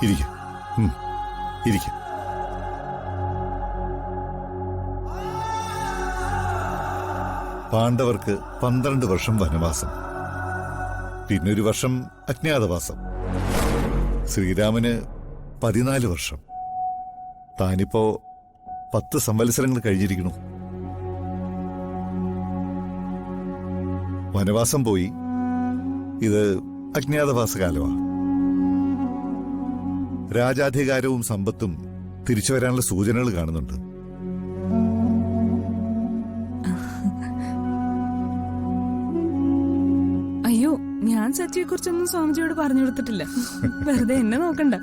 ഇരിക്കും. ഇരിക്കും. പാണ്ഡവർക്ക് 12 വർഷം വനവാസം, പിന്നൊരു വർഷം അജ്ഞാതവാസം. ശ്രീരാമന് 14 വർഷം. താനിപ്പോ 10 സംവത്സരങ്ങൾ കഴിഞ്ഞിരിക്കുന്നു. വനവാസം പോയി, ഇത് അജ്ഞാതവാസകാലമാ. രാജാധികാരവും സമ്പത്തും തിരിച്ചു വരാനുള്ള സൂചനകൾ കാണുന്നുണ്ട്. അയ്യോ, ഞാൻ സച്ചിയെ കുറിച്ചൊന്നും സ്വാമിജിയോട് പറഞ്ഞു കൊടുത്തിട്ടില്ല. വെറുതെ എന്നെ നോക്കണ്ട.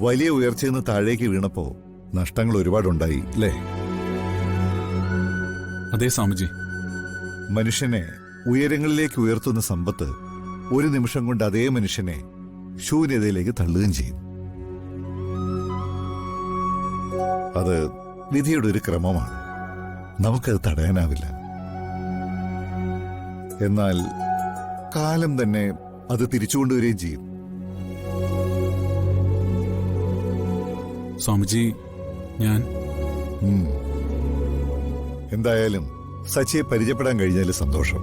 വലിയ ഉയർച്ചയിൽ നിന്ന് താഴേക്ക് വീണപ്പോ നഷ്ടങ്ങൾ ഒരുപാടുണ്ടായി അല്ലേ? അതെ സ്വാമിജി. മനുഷ്യനെ ഉയരങ്ങളിലേക്ക് ഉയർത്തുന്ന സമ്പത്ത് ഒരു നിമിഷം കൊണ്ട് അതേ മനുഷ്യനെ ശൂന്യതയിലേക്ക് തള്ളുകയും ചെയ്യും. അത് വിധിയുടെ ഒരു ക്രമമാണ്. നമുക്കത് തടയാനാവില്ല. എന്നാൽ കാലം തന്നെ അത് തിരിച്ചുകൊണ്ടുവരികയും ചെയ്യും. സ്വാമിജി, ഞാൻ എന്തായാലും സച്ചിയെ പരിചയപ്പെടാൻ കഴിഞ്ഞാൽ സന്തോഷം.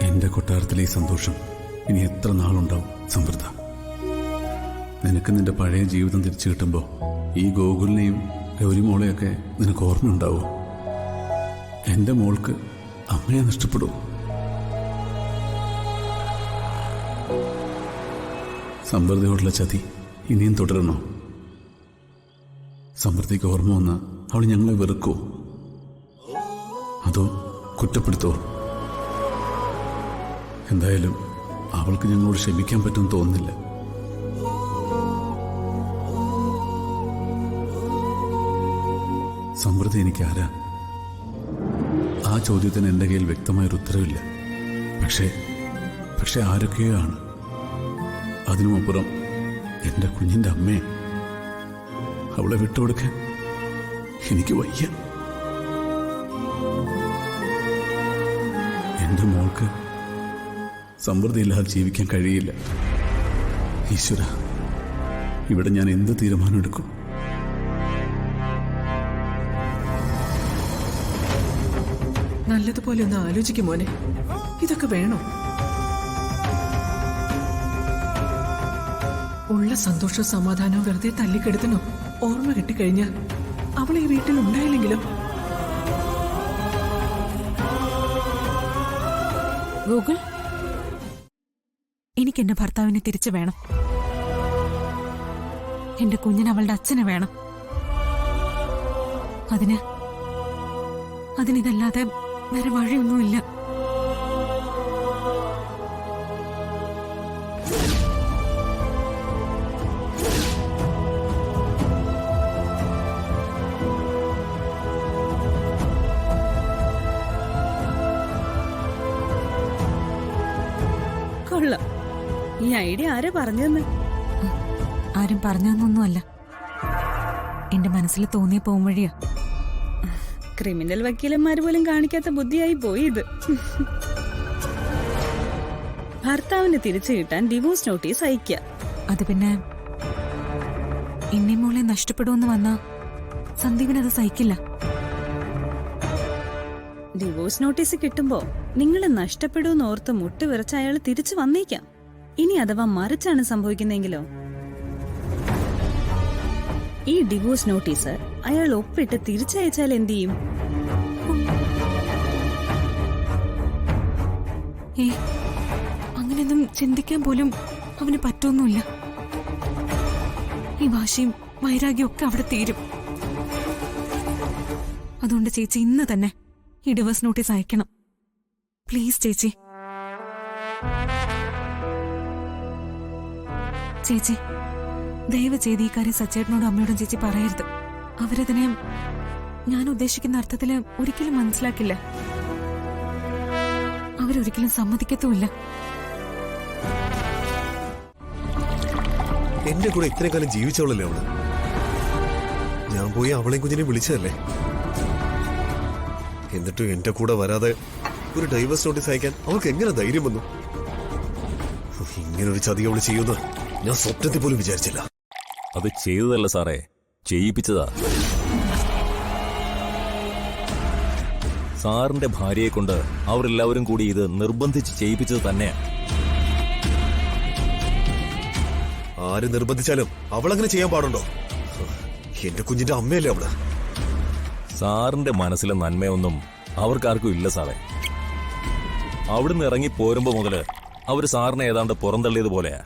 എന്റെ കൊട്ടാരത്തിലെ ഈ സന്തോഷം ഇനി എത്ര നാളുണ്ടാവും സമൃദ്ധ? നിനക്ക് നിന്റെ പഴയ ജീവിതം തിരിച്ചു കിട്ടുമ്പോ ഈ ഗോകുലിനെയും ഗൗരിമോളെയൊക്കെ നിനക്ക് ഓർമ്മയുണ്ടാവും. എന്റെ മോൾക്ക് അമ്മയെ നഷ്ടപ്പെടും. സമൃദ്ധിയോടുള്ള ചതി ഇനിയും തുടരണോ? സമൃദ്ധിക്ക് ഓർമ്മ വന്ന അവൾ ഞങ്ങളെ വെറുക്കോ, അതോ കുറ്റപ്പെടുത്തോ? എന്തായാലും അവൾക്ക് ഞങ്ങളോട് ക്ഷമിക്കാൻ പറ്റുമെന്ന് തോന്നുന്നില്ല. സമൃദ്ധി എനിക്ക് ആരാ? ആ ചോദ്യത്തിന് എന്റെ കയ്യിൽ വ്യക്തമായൊരു ഉത്തരവില്ല. പക്ഷേ ആരൊക്കെയോ ആണ്. അതിനുമപ്പുറം എന്റെ കുഞ്ഞിന്റെ അമ്മയെ, അവളെ വിട്ടുകൊടുക്കാൻ എനിക്ക് വയ്യ. എന്റെ മോൾക്ക് സമൃദ്ധിയില്ലാതെ ജീവിക്കാൻ കഴിയില്ല. ഈശ്വര, ഇവിടെ ഞാൻ എന്ത് തീരുമാനം എടുക്കും? നല്ലതുപോലെ ഒന്ന് ആലോചിക്കും മോനെ. ഇതൊക്കെ വേണോ? ഉള്ള സന്തോഷവും സമാധാനവും വെറുതെ തല്ലിക്കെടുത്തണോ? ഓർമ്മ കിട്ടിക്കഴിഞ്ഞാൽ അവൾ ഈ വീട്ടിൽ ഉണ്ടായില്ലെങ്കിലോ? ഗൂഗിൾ, എനിക്ക് എന്റെ ഭർത്താവിനെ തിരിച്ചു വേണം. എന്റെ കുഞ്ഞിന് അവളുടെ അച്ഛനെ വേണം. അതിനിതല്ലാതെ വേറെ വഴിയൊന്നുമില്ല. കൊള്ളാം. ഈ ഐഡിയ ആരാ പറഞ്ഞതെന്ന്? ആരും പറഞ്ഞതൊന്നുമല്ല, എന്റെ മനസ്സിൽ തോന്നിയ പോംവഴിയാ. ക്രിമിനൽ വക്കീലന്മാര് പോലും കാണിക്കാത്ത ബുദ്ധിയായി പോയി ഇത്. ഭർത്താവിന് തിരിച്ചു കിട്ടാൻ ഡിവോഴ്സ് നോട്ടീസ് അയക്കുക. അത് പിന്നെ മോളെ നഷ്ടപ്പെടുമെന്ന് വന്നാ സന്ദീപിനത് സഹിക്കില്ല. ഡിവോഴ്സ് നോട്ടീസ് കിട്ടുമ്പോ നിങ്ങൾ നഷ്ടപ്പെടുമെന്ന് ഓർത്ത് മുട്ടുവിറച്ച് അയാൾ തിരിച്ചു വന്നേക്കാം. ഇനി അഥവാ മറിച്ചാണ് സംഭവിക്കുന്നെങ്കിലോ? ഈ ഡിവോഴ്സ് നോട്ടീസ് അയാൾ ഒപ്പിട്ട് തിരിച്ചയച്ചാൽ എന്ത് ചെയ്യും? അങ്ങനെയൊന്നും ചിന്തിക്കാൻ പോലും അവന് പറ്റൊന്നുമില്ല. ഈ വാശിയും വൈരാഗ്യവും ഒക്കെ അവിടെ തീരും. അതുകൊണ്ട് ചേച്ചി ഇന്ന് തന്നെ ഈ ഡിവോഴ്സ് നോട്ടീസ് അയക്കണം. പ്ലീസ് ചേച്ചി. ചേച്ചി, ദയവ് ചെയ്ത് ഈ കാര്യം സച്ചേട്ടനോടും അമ്മയോടും ചേച്ചി പറയരുത്. അവരതിനെ ഞാൻ ഉദ്ദേശിക്കുന്ന അർത്ഥത്തില് ഒരിക്കലും മനസ്സിലാക്കില്ല. അവരൊരിക്കലും സമ്മതിക്കത്തുമില്ല. എന്റെ കൂടെ ഇത്രയും കാലം ജീവിച്ചവളല്ലേ അവള്. ഞാൻ പോയി അവളെയും കുഞ്ഞിനെ വിളിച്ചതല്ലേ. എന്നിട്ടും എന്റെ കൂടെ വരാതെ ഒരു ഡൈവേഴ്സ് നോട്ടീസ് അയക്കാൻ അവൾക്ക് എങ്ങനെ ധൈര്യം വന്നു? ഇങ്ങനൊരു ചതി അവള് ചെയ്യുമെന്ന് ഞാൻ സ്വപ്നത്തിൽ പോലും വിചാരിച്ചില്ല. അത് ചെയ്തതല്ല സാറേ, ചെയ്യിപ്പിച്ചതാ. സാറിന്റെ ഭാര്യയെ കൊണ്ട് അവരെല്ലാവരും കൂടി ഇത് നിർബന്ധിച്ച് ചെയ്യിപ്പിച്ചത് തന്നെയാ. ആര് നിർബന്ധിച്ചാലും അവളങ്ങനെ ചെയ്യാൻ പാടുണ്ടോ? എന്റെ കുഞ്ഞിന്റെ അമ്മയല്ലേ അവള്. സാറിന്റെ മനസ്സിലെ നന്മയൊന്നും അവർക്കാർക്കും ഇല്ല സാറേ. അവിടുന്ന് ഇറങ്ങി പോരുമ്പോ മുതല് അവര് സാറിനെ ഏതാണ്ട് പുറന്തള്ളിയതുപോലെയാ.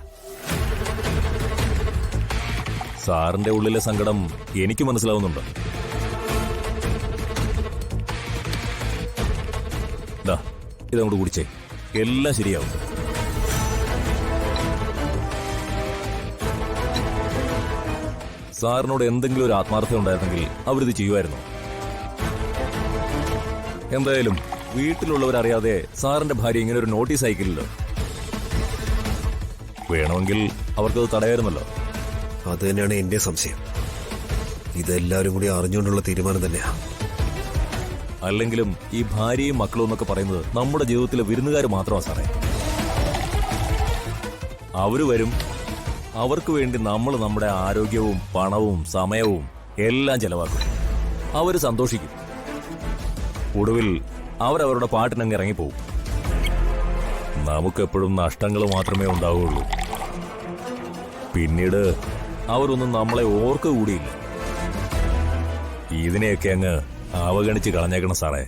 സാറിന്റെ ഉള്ളിലെ സങ്കടം എനിക്ക് മനസ്സിലാവുന്നുണ്ട്. ദാ ഇതങ്ങോട്ട് കുടിച്ചേ, എല്ലാം ശരിയാവും. സാറിനോട് എന്തെങ്കിലും ഒരു ആത്മാർത്ഥത ഉണ്ടായിരുന്നെങ്കിൽ അവരിത് ചെയ്യുമായിരുന്നു. എന്തായാലും വീട്ടിലുള്ളവരറിയാതെ സാറിന്റെ ഭാര്യ ഇങ്ങനെ ഒരു നോട്ടീസ് അയക്കില്ലല്ലോ. വേണമെങ്കിൽ അവർക്കത് തടയായിരുന്നല്ലോ. അത് തന്നെയാണ് എന്റെ സംശയം. ഇതെല്ലാവരും കൂടി അറിഞ്ഞുകൊണ്ടുള്ള തീരുമാനം തന്നെയാ. അല്ലെങ്കിലും ഈ ഭാര്യയും മക്കളും എന്നൊക്കെ പറയുന്നത് നമ്മുടെ ജീവിതത്തിലെ വിരുന്നുകാർ മാത്രമാണ് സാറേ. അവര് വരും, അവർക്ക് വേണ്ടി നമ്മൾ നമ്മുടെ ആരോഗ്യവും പണവും സമയവും എല്ലാം ചെലവാക്കും. അവര് സന്തോഷിക്കും. ഒടുവിൽ അവരവരുടെ പാട്ടിനങ്ങ് ഇറങ്ങിപ്പോവും. നമുക്കെപ്പോഴും നഷ്ടങ്ങൾ മാത്രമേ ഉണ്ടാവുകയുള്ളൂ. പിന്നീട് അവരൊന്നും നമ്മളെ ഓർക്കൂടിയില്ല. ഇതിനെയൊക്കെ അങ്ങ് അവഗണിച്ച് കളഞ്ഞേക്കണം സാറേ.